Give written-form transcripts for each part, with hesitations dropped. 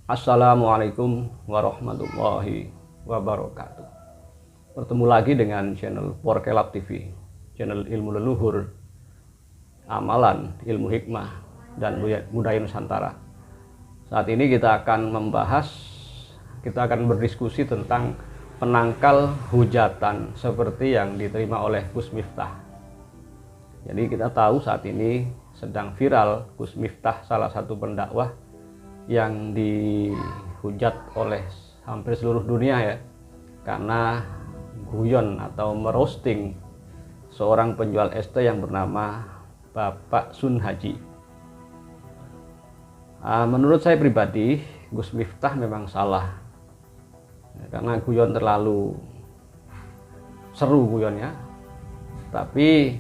Assalamualaikum warahmatullahi wabarakatuh. Bertemu lagi dengan channel Porkelab TV, channel ilmu leluhur, amalan, ilmu hikmah, dan budaya Nusantara. Saat ini kita akan berdiskusi tentang penangkal hujatan seperti yang diterima oleh Gus Miftah. Jadi kita tahu saat ini sedang viral Gus Miftah, salah satu pendakwah yang dihujat oleh hampir seluruh dunia ya, karena guyon atau merosting seorang penjual es teh yang bernama Bapak Sun Haji. Menurut saya pribadi, Gus Miftah memang salah karena guyon terlalu seru guyonnya. Tapi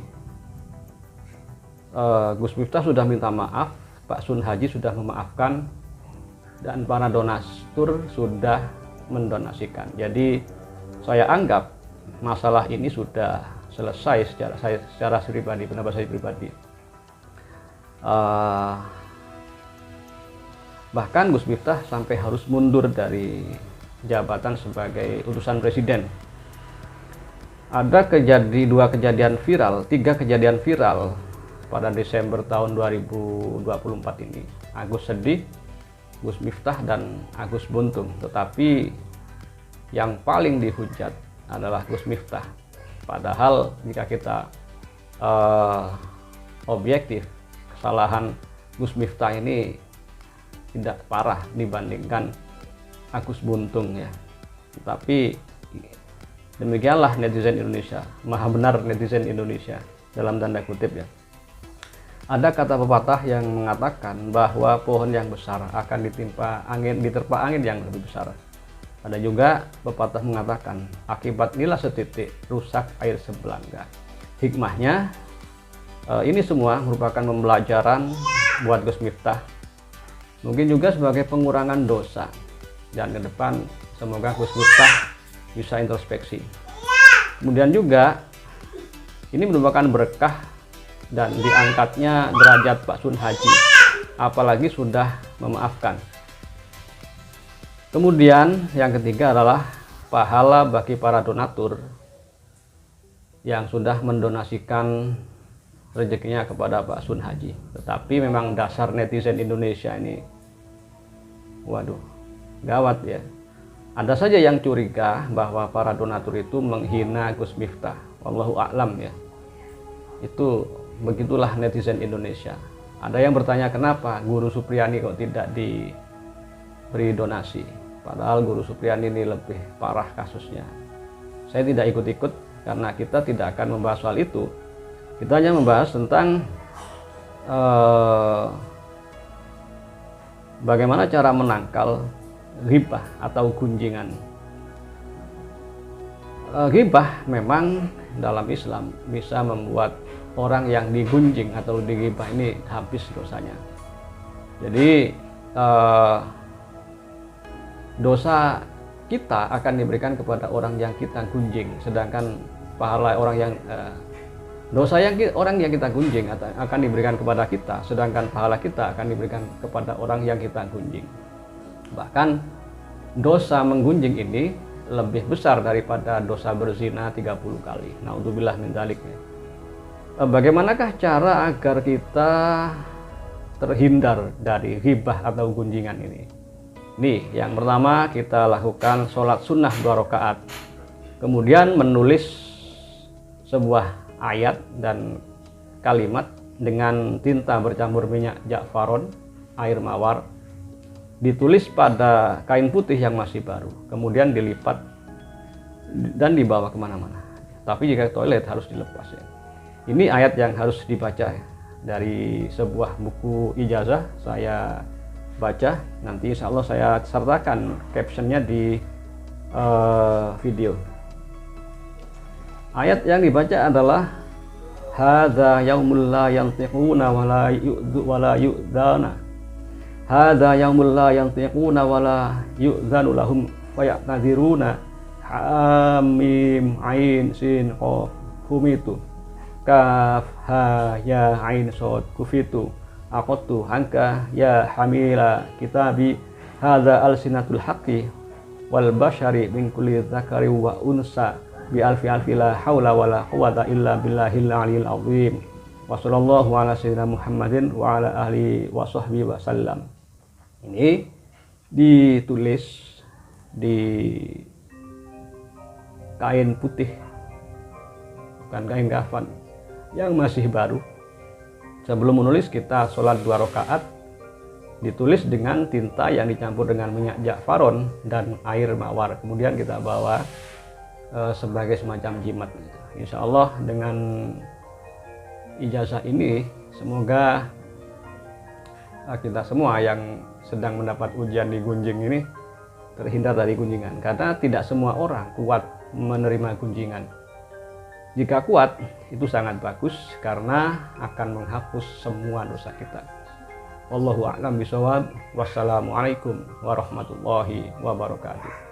Gus Miftah sudah minta maaf, Pak Sun Haji sudah memaafkan, dan para donatur sudah mendonasikan. Jadi saya anggap masalah ini sudah selesai secara pribadi, pendapat saya pribadi. Bahkan Gus Miftah sampai harus mundur dari jabatan sebagai utusan presiden. Ada tiga kejadian viral pada Desember tahun 2024 ini. Agus sedih, Gus Miftah, dan Agus buntung. Tetapi yang paling dihujat adalah Gus Miftah. Padahal jika kita objektif, kesalahan Gus Miftah ini tidak parah dibandingkan Agus buntung ya. Tetapi demikianlah netizen Indonesia, maha benar netizen Indonesia dalam tanda kutip ya. Ada kata pepatah yang mengatakan bahwa pohon yang besar akan diterpa angin yang lebih besar. Ada juga pepatah mengatakan akibat nila setitik rusak air sebelangga. Hikmahnya ini semua merupakan pembelajaran buat Gus Miftah. Mungkin juga sebagai pengurangan dosa. Dan ke depan semoga Gus Miftah bisa introspeksi. Kemudian juga ini merupakan berkah dan diangkatnya derajat Pak Sun Haji, apalagi sudah memaafkan. Kemudian yang ketiga adalah pahala bagi para donatur yang sudah mendonasikan rezekinya kepada Pak Sun Haji. Tetapi memang dasar netizen Indonesia ini, waduh, gawat ya. Ada saja yang curiga bahwa para donatur itu menghina Gus Miftah. Wallahu a'lam ya. Itu begitulah netizen Indonesia. Ada yang bertanya kenapa Guru Supriyani kok tidak diberi donasi, padahal Guru Supriyani ini lebih parah kasusnya. Saya tidak ikut-ikut karena kita tidak akan membahas soal itu. Kita hanya membahas tentang bagaimana cara menangkal ghibah atau gunjingan. Ghibah memang dalam Islam bisa membuat orang yang digunjing atau dighibah ini habis dosanya. Jadi dosa kita akan diberikan kepada orang yang kita gunjing, sedangkan pahala orang yang orang yang kita gunjing akan diberikan kepada kita, sedangkan pahala kita akan diberikan kepada orang yang kita gunjing. Bahkan dosa menggunjing ini lebih besar daripada dosa berzina 30 kali. Naudzubillah min dzalik. Bagaimanakah cara agar kita terhindar dari ghibah atau gunjingan ini? Nih, yang pertama kita lakukan sholat sunnah 2 rakaat. Kemudian menulis sebuah ayat dan kalimat dengan tinta bercampur minyak ja'faron, air mawar. Ditulis pada kain putih yang masih baru. Kemudian dilipat dan dibawa kemana-mana. Tapi jika toilet harus dilepas ya. Ini ayat yang harus dibaca ya. Dari sebuah buku ijazah saya baca. Nanti insya Allah saya sertakan captionnya di video. Ayat yang dibaca adalah hadza yaumul la yantiquna wa la yu'dzana. Hadza yaumul la yantiquna wa la yu'dzanu lahum wa ya'tadziruna. Hamim ain sin qaf humitu kaf ha ya ain sod kufitu aqattu hanka ya hamila kitabi hadza alsinatul haqqi wal bashari min kulli dzakari wa unsa bi alfi alfi la haula wala quwwata illa billahil aliyil azim. Wa sallallahu ala sayyidina Muhammadin wa ala ahli wa sahbihi wasallam. Ini ditulis di kain putih, bukan kain kafan, yang masih baru. Sebelum menulis kita sholat 2 rakaat, ditulis dengan tinta yang dicampur dengan minyak ja'faron dan air mawar. Kemudian kita bawa sebagai semacam jimat. Insya Allah dengan ijazah ini semoga kita semua yang sedang mendapat ujian di gunjing ini terhindar dari gunjingan, karena tidak semua orang kuat menerima gunjingan. Jika kuat, itu sangat bagus karena akan menghapus semua dosa kita. Wallahu a'lam bishawab. Wassalamualaikum warahmatullahi wabarakatuh.